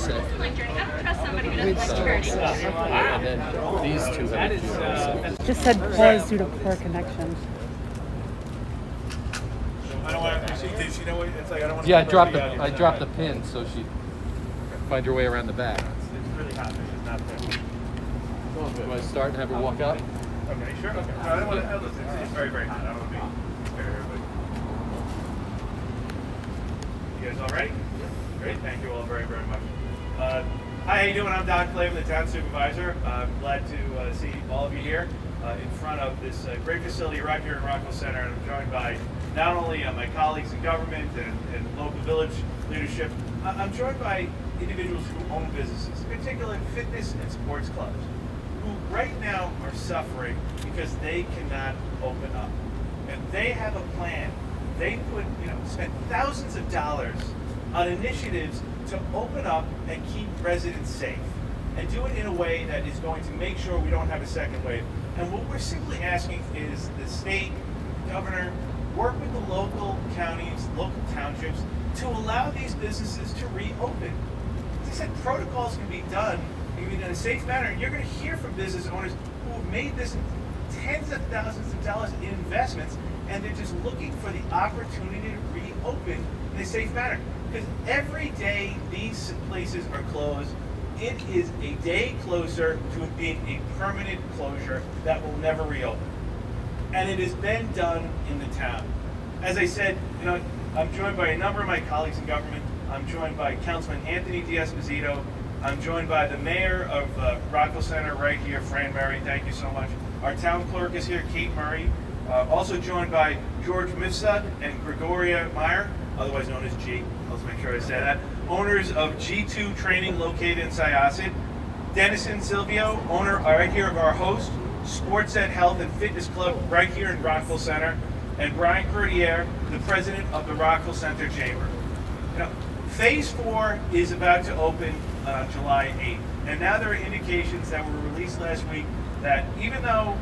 sick. I don't trust somebody who doesn't like security. And then these two have a few sick. Just said pause due to poor connection. I don't want to. Did she know what it's like? I don't want to. Yeah, I dropped the pin so she find her way around the back. It's really hot. It's not there. Do I start and have her walk out? Okay, sure. Okay. No, I don't want to. Listen, it's very, very hot. I don't want to be fair, but you guys all ready? Great. Thank you all very, very much. Hi, how you doing? I'm Don Clavin, the town supervisor. I'm glad to see all of you here in front of this great facility right here in Rockville Center, and I'm joined by not only my colleagues in government and local village leadership. I'm joined by individuals who own businesses, in particular fitness and sports clubs, who right now are suffering because they cannot open up. And they have a plan. They spent thousands of dollars on initiatives to open up and keep residents safe, and do it in a way that is going to make sure we don't have a second wave. And what we're simply asking is the state, governor, work with the local counties, local townships to allow these businesses to reopen. As I said, protocols can be done in a safe manner. You're going to hear from business owners who have made this tens of thousands of dollars in investments, and they're just looking for the opportunity to reopen in a safe manner. Because every day these places are closed, it is a day closer to it being a permanent closure that will never reopen. And it has been done in the town. As I said, I'm joined by a number of my colleagues in government. I'm joined by Councilman Anthony D'Esposito. I'm joined by the mayor of Rockville Center right here, Fran Murray. Thank you so much. Our town clerk is here, Kate Murray. Also joined by George Mifsud and Gregoria Meyer, otherwise known as G. Let's make sure I say that. Owners of G2 Training located in Syosset. Dennison Silvio, owner right here of our host, Sportset Health and Fitness Club right here in Rockville Center. And Brian Courtier, the president of the Rockville Center Chamber. Phase 4 is about to open July 8th. And now there are indications that were released last week that even though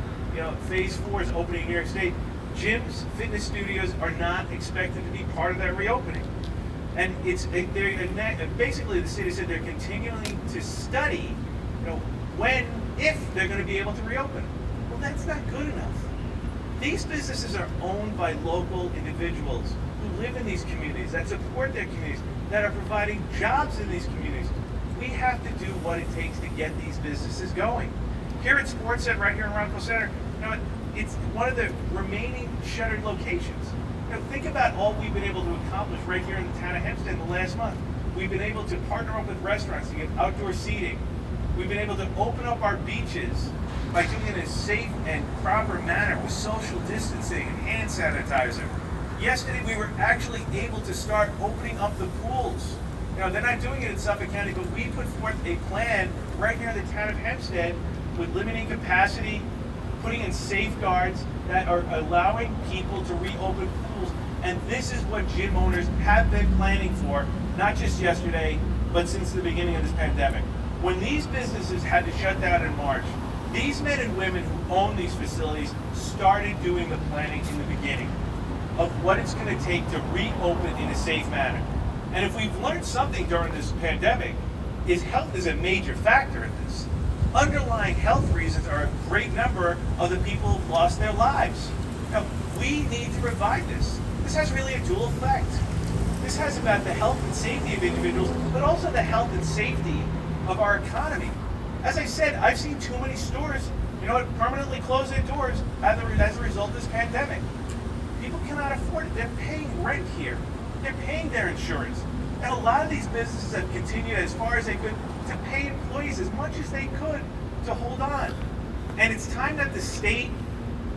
Phase 4 is opening in New York State, gyms, fitness studios are not expected to be part of that reopening. And basically the city said they're continuing to study, if they're going to be able to reopen. Well, that's not good enough. These businesses are owned by local individuals who live in these communities, that support their communities, that are providing jobs in these communities. We have to do what it takes to get these businesses going. Here at Sportset, right here in Rockville Center, it's one of the remaining shuttered locations. Think about all we've been able to accomplish right here in the town of Hempstead in the last month. We've been able to partner up with restaurants to get outdoor seating. We've been able to open up our beaches by doing it in a safe and proper manner with social distancing and hand sanitizer. Yesterday, we were actually able to start opening up the pools. They're not doing it in Suffolk County, but we put forth a plan right here in the town of Hempstead with limiting capacity, putting in safeguards that are allowing people to reopen pools. And this is what gym owners have been planning for, not just yesterday, but since the beginning of this pandemic. When these businesses had to shut down in March, these men and women who own these facilities started doing the planning in the beginning of what it's going to take to reopen in a safe manner. And if we've learned something during this pandemic, is health is a major factor in this. Underlying health reasons are a great number of the people who've lost their lives. Now, we need to provide this. This has really a dual effect. This has about the health and safety of individuals, but also the health and safety of our economy. As I said, I've seen too many stores, permanently close their doors as a result of this pandemic. People cannot afford it. They're paying rent here. They're paying their insurance. And a lot of these businesses have continued as far as they could to pay employees as much as they could to hold on. And it's time that the state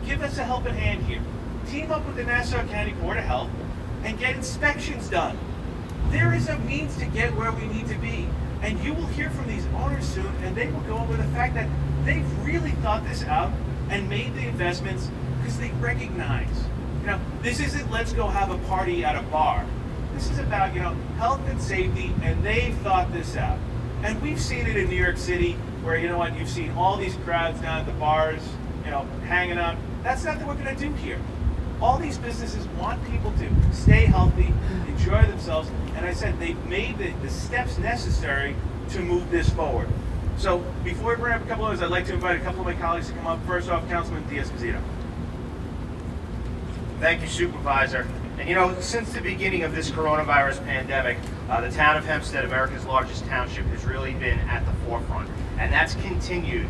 give us a helping hand here. Team up with the Nassau County Board of Health and get inspections done. There is a means to get where we need to be. And you will hear from these owners soon, and they will go over the fact that they've really thought this out and made the investments because they recognize, this isn't let's go have a party at a bar. This is about, health and safety, and they've thought this out. And we've seen it in New York City where, you've seen all these crowds down at the bars, hanging out. That's not what we're going to do here. All these businesses want people to stay healthy, enjoy themselves, and I said they've made the steps necessary to move this forward. So before we bring up a couple of others, I'd like to invite a couple of my colleagues to come up. First off, Councilman Diaz-Casino. Thank you, Supervisor. And you know, since the beginning of this coronavirus pandemic, the town of Hempstead, America's largest township, has really been at the forefront. And that's continued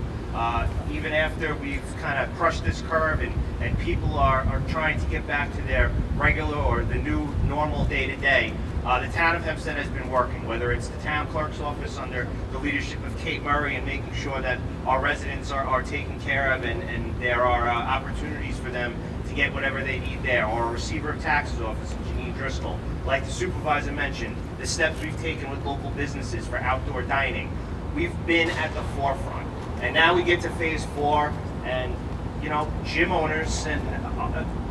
even after we've kind of crushed this curve and people are trying to get back to their regular or the new normal day-to-day. The town of Hempstead has been working, whether it's the town clerk's office under the leadership of Kate Murray and making sure that our residents are taken care of and there are opportunities for them to get whatever they need there, or a receiver of taxes office, Janine Driscoll. Like the supervisor mentioned, the steps we've taken with local businesses for outdoor dining. We've been at the forefront. And now we get to phase 4, and you know, gym owners, and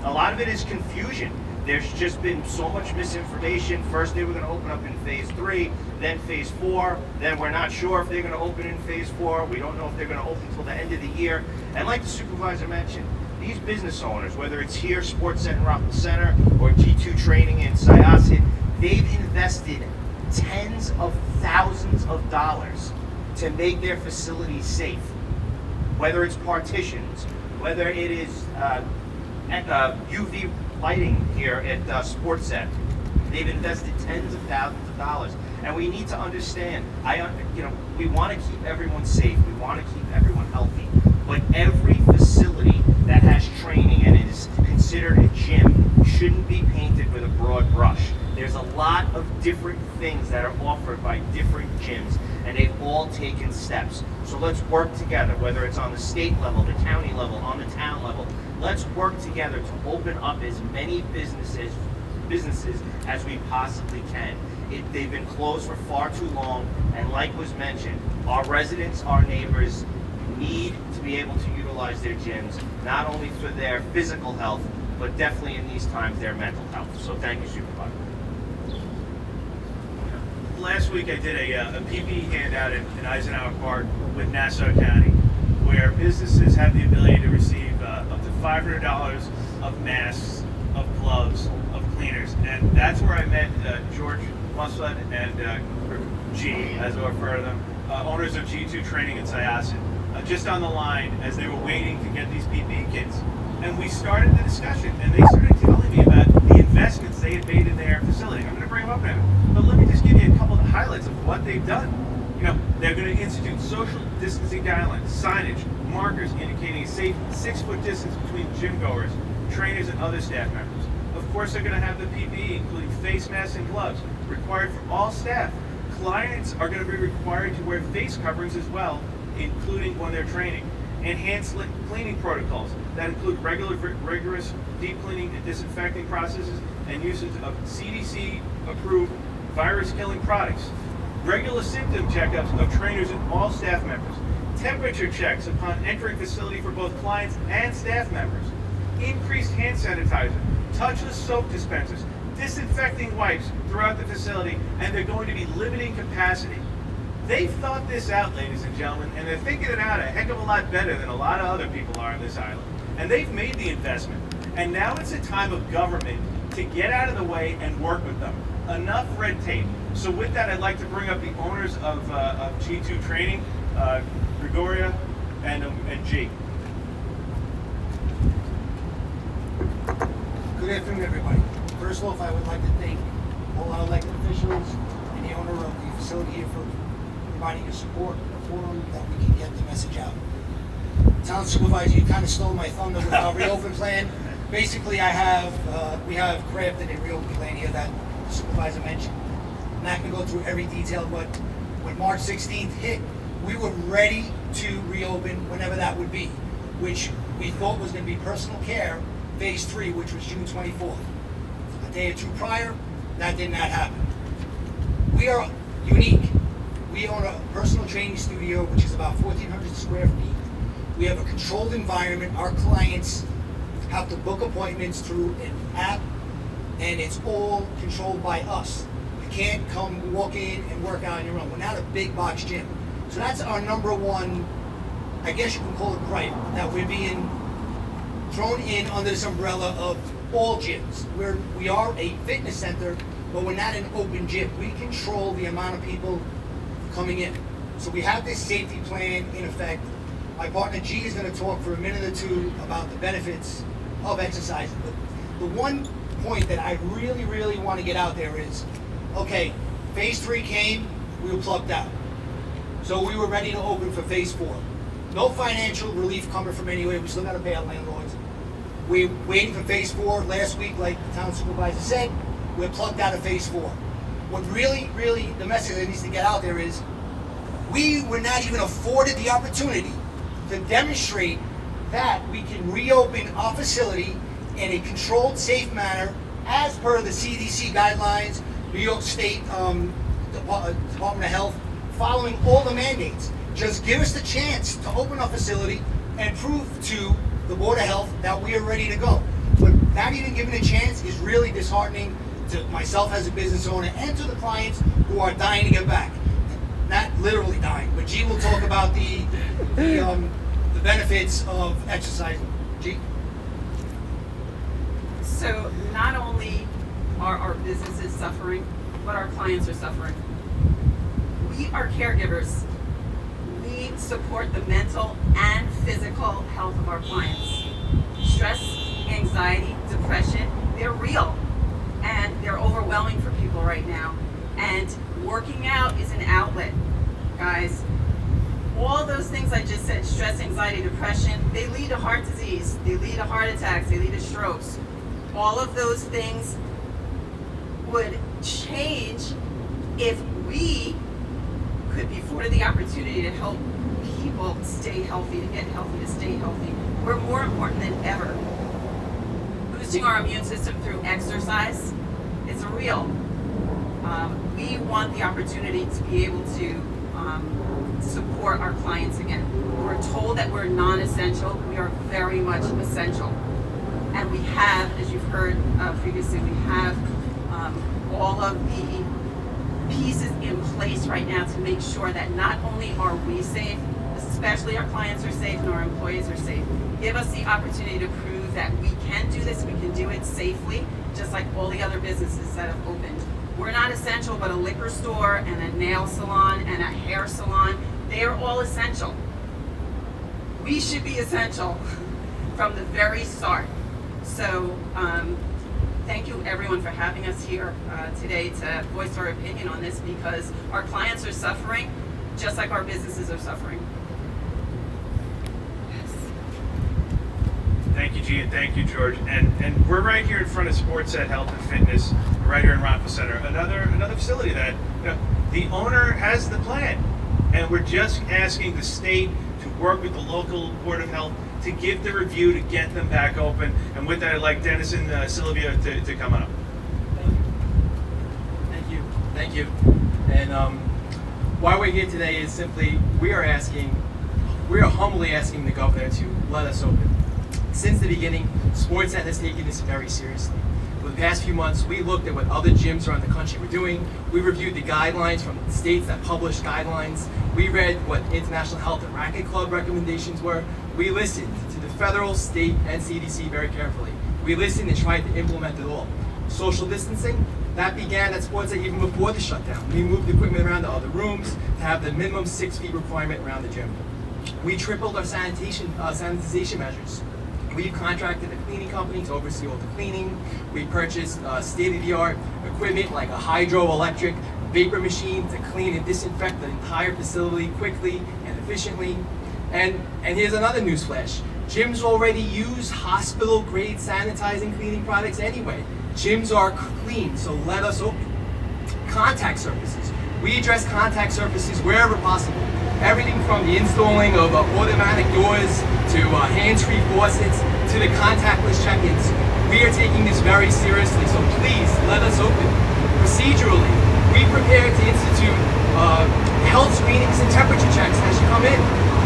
a lot of it is confusion. There's just been so much misinformation. First they were going to open up in phase 3, then phase 4, then we're not sure if they're going to open in phase 4. We don't know if they're going to open until the end of the year. And like the supervisor mentioned, these business owners, whether it's here, Sportset in Rockland Center, or G2 Training in Syosset, they've invested tens of thousands of dollars to make their facilities safe. Whether it's partitions, whether it is UV lighting here at Sportset, they've invested tens of thousands of dollars. And we need to understand, we want to keep everyone safe, we want to keep everyone healthy, but every facility that has training and is considered a gym shouldn't be painted with a broad brush. There's a lot of different things that are offered by different gyms, and they've all taken steps. So let's work together, whether it's on the state level, the county level, on the town level. Let's work together to open up as many businesses as we possibly can. They've been closed for far too long, and like was mentioned, our residents, our neighbors need to be able to utilize their gyms, not only for their physical health, but definitely in these times, their mental health. So thank you, Supervisor. Last week I did a PPE handout in Eisenhower Park with Nassau County, where businesses have the ability to receive up to $500 of masks, of gloves, of cleaners. And that's where I met George Muslet and G, as I refer to them, owners of G2 Training in Syosset, just on the line as they were waiting to get these PPE kits. And we started the discussion, and they started telling me about the investments they had made in their facility. I'm going to bring them up now, but let me just give you a couple of the highlights of what they've done. You know, they're going to institute social distancing guidelines, signage, markers indicating a safe 6-foot distance between gym goers, trainers, and other staff members. Of course, they're going to have the PPE, including face masks and gloves, required for all staff. Clients are going to be required to wear face coverings as well, including when they're training. Enhanced cleaning protocols that include rigorous deep cleaning and disinfecting processes and usage of CDC-approved virus-killing products. Regular symptom checkups of trainers and all staff members. Temperature checks upon entering facility for both clients and staff members. Increased hand sanitizer, touchless soap dispensers, disinfecting wipes throughout the facility, and they're going to be limiting capacity. They've thought this out, ladies and gentlemen, and they're thinking it out a heck of a lot better than a lot of other people are on this island. And they've made the investment. And now it's a time of government to get out of the way and work with them. Enough red tape. So with that, I'd like to bring up the owners of G2 Training, Gregoria and G. Good afternoon, everybody. First off, I would like to thank all our elected officials and the owner of the facility here for providing us support, a forum that we can get the message out. Town Supervisor, you kind of stole my thunder with our reopen plan. Basically, we have crafted a reopen plan here that the Supervisor mentioned. I'm not going to go through every detail, but when March 16th hit, we were ready to reopen whenever that would be, which we thought was going to be personal care, phase 3, which was June 24th. A day or two prior, that did not happen. We are unique. We own a personal training studio, which is about 1,400 square feet. We have a controlled environment. Our clients have to book appointments through an app, and it's all controlled by us. You can't come walk in and work out on your own. We're not a big box gym. So that's our number one, I guess you can call it gripe, that we're being thrown in under this umbrella of all gyms. We are a fitness center, but we're not an open gym. We control the amount of people coming in. So we have this safety plan in effect. My partner G is going to talk for a minute or two about the benefits of exercising. But the one point that I really, really want to get out there is, okay, phase 3 came, we were plucked out. So we were ready to open for phase 4. No financial relief coming from anywhere. We still got to pay our landlords. We're waiting for phase 4. Last week, like the town supervisor said, we're plugged out of phase 4. What really, really, the message that needs to get out there is, we were not even afforded the opportunity to demonstrate that we can reopen our facility in a controlled, safe manner as per the CDC guidelines, New York State Department of Health, following all the mandates. Just give us the chance to open our facility and prove to the Board of Health that we are ready to go. But not even given a chance is really disheartening to myself as a business owner and to the clients who are dying to get back. Not literally dying, but G will talk about the benefits of exercising. G? So not only are our businesses suffering, but our clients are suffering. We are caregivers. We support the mental and physical health of our clients. Stress, anxiety, depression, they're real. And they're overwhelming for people right now. And working out is an outlet, guys. All those things I just said, stress, anxiety, depression, they lead to heart disease, they lead to heart attacks, they lead to strokes. All of those things would change if we could be afforded the opportunity to help people stay healthy, to get healthy, to stay healthy. We're more important than ever. Boosting our immune system through exercise is real. We want the opportunity to be able to support our clients again. We're told that we're non-essential. We are very much essential. And we have, as you've heard previously, we have all of the pieces in place right now to make sure that not only are we safe, especially our clients are safe and our employees are safe. Give us the opportunity to prove that we can do this, we can do it safely, just like all the other businesses that have opened. We're not essential, but a liquor store and a nail salon and a hair salon, they are all essential. We should be essential from the very start. So thank you everyone for having us here today to voice our opinion on this, because our clients are suffering just like our businesses are suffering. Thank you, G, and thank you, George. And we're right here in front of Sportset Health and Fitness, right here in Rockville Center. Another facility that, you know, the owner has the plan, and we're just asking the state to work with the local Board of Health to give the review to get them back open. And with that, I'd like Dennis and Sylvia to come on up. Thank you. And why we're here today is simply we are humbly asking the governor to let us open. Since the beginning, Sportset has taken this very seriously. For the past few months, we looked at what other gyms around the country were doing. We reviewed the guidelines from the states that published guidelines. We read what International Health and Racquet Club recommendations were. We listened to the federal, state, and CDC very carefully. We listened and tried to implement it all. Social distancing, that began at Sportset even before the shutdown. We moved equipment around to other rooms to have the minimum 6 feet requirement around the gym. We tripled our sanitization measures. We've contracted a cleaning company to oversee all the cleaning. We purchased state-of-the-art equipment like a hydroelectric vapor machine to clean and disinfect the entire facility quickly and efficiently. And here's another newsflash. Gyms already use hospital-grade sanitizing cleaning products anyway. Gyms are clean, so let us open. Contact surfaces. We address contact surfaces wherever possible. Everything from the installing of automatic doors to hands-free faucets to the contactless check-ins. We are taking this very seriously, so please let us open. Procedurally, we prepare to institute health screenings and temperature checks as you come in.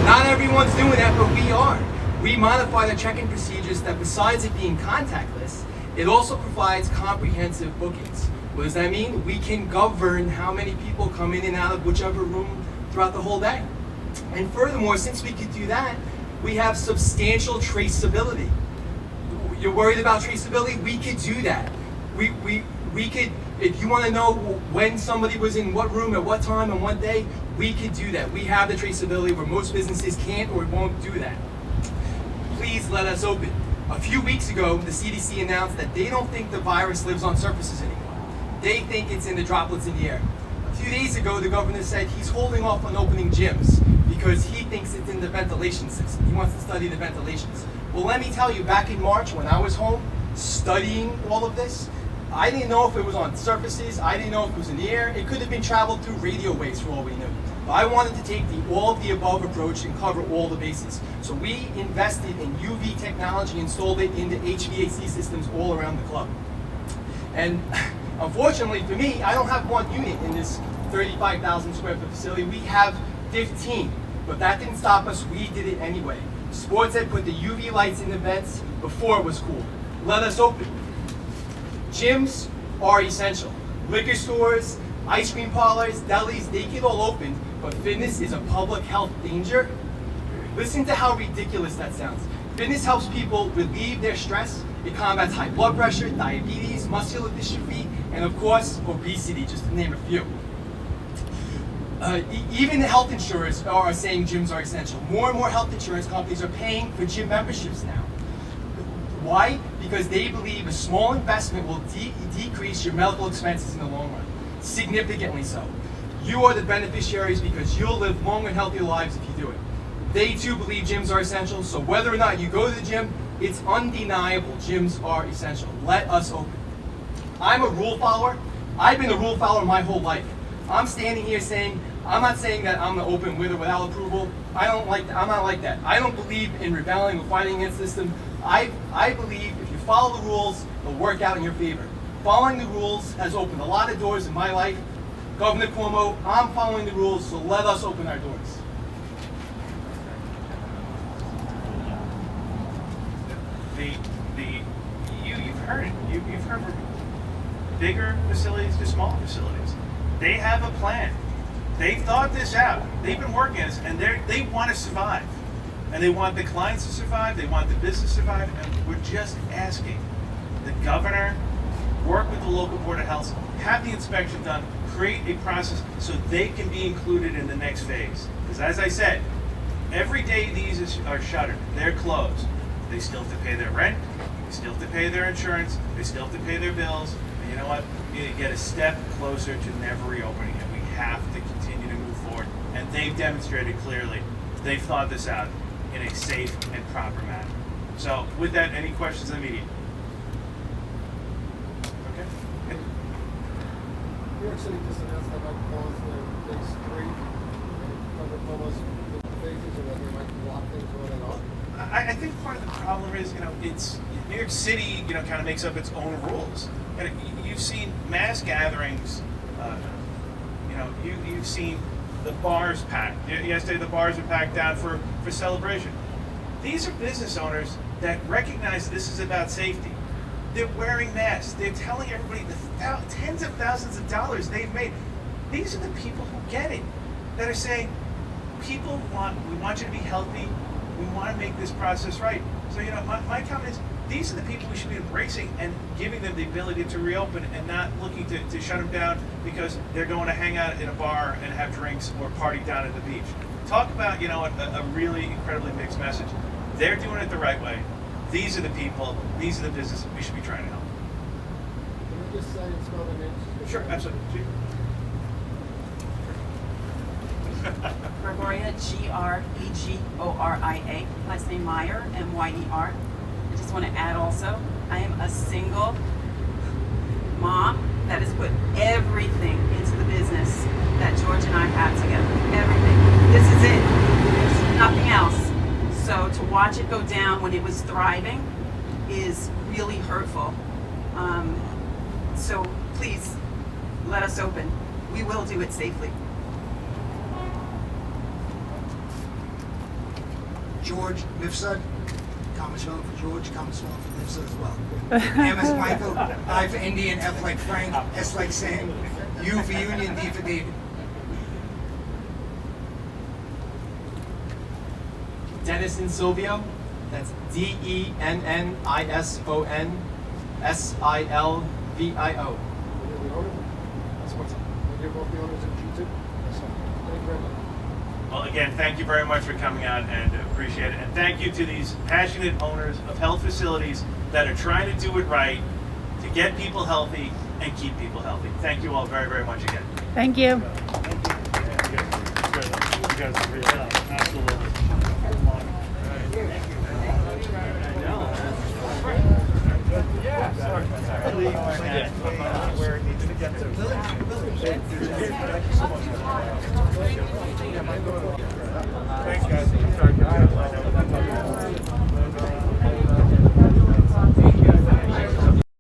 Not everyone's doing that, but we are. We modify the check-in procedures that, besides it being contactless, it also provides comprehensive bookings. What does that mean? We can govern how many people come in and out of whichever room throughout the whole day. And furthermore, since we could do that, we have substantial traceability. You're worried about traceability? We could do that. We could, if you want to know when somebody was in what room at what time and what day, we could do that. We have the traceability where most businesses can't or won't do that. Please let us open. A few weeks ago, the CDC announced that they don't think the virus lives on surfaces anymore. They think it's in the droplets in the air. A few days ago, the governor said he's holding off on opening gyms because he thinks it's in the ventilation system. He wants to study the ventilations. Well, let me tell you, back in March when I was home studying all of this, I didn't know if it was on surfaces, I didn't know if it was in the air, it could have been traveled through radio waves for all we knew. But I wanted to take the all of the above approach and cover all the bases. So we invested in UV technology, installed it into HVAC systems all around the club. And unfortunately for me, I don't have one unit in this 35,000 square foot facility. We have 15, but that didn't stop us. We did it anyway. Sportset put the UV lights in the vents before it was cool. Let us open. Gyms are essential. Liquor stores, ice cream parlors, delis, they get all open, but fitness is a public health danger. Listen to how ridiculous that sounds. Fitness helps people relieve their stress. It combats high blood pressure, diabetes, muscular dystrophy, and of course, obesity, just to name a few. Even the health insurers are saying gyms are essential. More and more health insurance companies are paying for gym memberships now. Why? Because they believe a small investment will decrease your medical expenses in the long run, significantly so. You are the beneficiaries because you'll live long and healthier lives if you do it. They too believe gyms are essential, so whether or not you go to the gym, it's undeniable gyms are essential. Let us open. I'm a rule follower. I've been a rule follower my whole life. I'm standing here saying, I'm not saying that I'm gonna open with or without approval. I'm not like that. I don't believe in rebelling or fighting against the system. I believe if you follow the rules, they'll work out in your favor. Following the rules has opened a lot of doors in my life. Governor Cuomo, I'm following the rules, so let us open our doors. You've heard it. You've heard from bigger facilities to smaller facilities. They have a plan. They thought this out. They've been working on this, and they want to survive. And they want the clients to survive, they want the business to survive, and we're just asking the governor, work with the local board of health, have the inspection done, create a process so they can be included in the next phase. Because as I said, every day these are shuttered, they're closed. They still have to pay their rent, they still have to pay their insurance, they still have to pay their bills, and you know what? You get a step closer to never reopening it. We have to continue to move forward, and they've demonstrated clearly they've thought this out in a safe and proper manner. So with that, any questions in the media? Okay. New York City just announced they might pause their phase 3 and cover almost the phases, or that they might block things on and on. I think part of the problem is, it's New York City, kind of makes up its own rules. You've seen mass gatherings, you've seen the bars packed. Yesterday the bars were packed down for celebration. These are business owners that recognize this is about safety. They're wearing masks. They're telling everybody the tens of thousands of dollars they've made. These are the people who get it, that are saying, we want you to be healthy. We want to make this process right. So, my comment is, these are the people we should be embracing and giving them the ability to reopen and not looking to shut them down because they're going to hang out in a bar and have drinks or party down at the beach. Talk about, a really incredibly mixed message. They're doing it the right way. These are the people, these are the businesses we should be trying to help. Can you just say and spell their names? Sure, absolutely. Gregoria, Gregoria. Last name Meyer, Myer. I just want to add also, I am a single mom that has put everything into the business that George and I have together. Everything. This is it. There's nothing else. So to watch it go down when it was thriving is really hurtful. So please, let us open. We will do it safely. George Mifsud, common spelling for George, common spelling for Mifsud as well. M as Michael, I for Indian, F like Frank, S like Sam, U for Union, D for David. Dennis and Silvio, That's DENNISONSILVIO. And you're the owner? Sportset. And you're both the owners of G2? Yes, sir. Thank you very much. Well, again, thank you very much for coming out and appreciate it. And thank you to these passionate owners of health facilities that are trying to do it right to get people healthy and keep people healthy. Thank you all very, very much again. Thank you. You guys are great. Absolutely.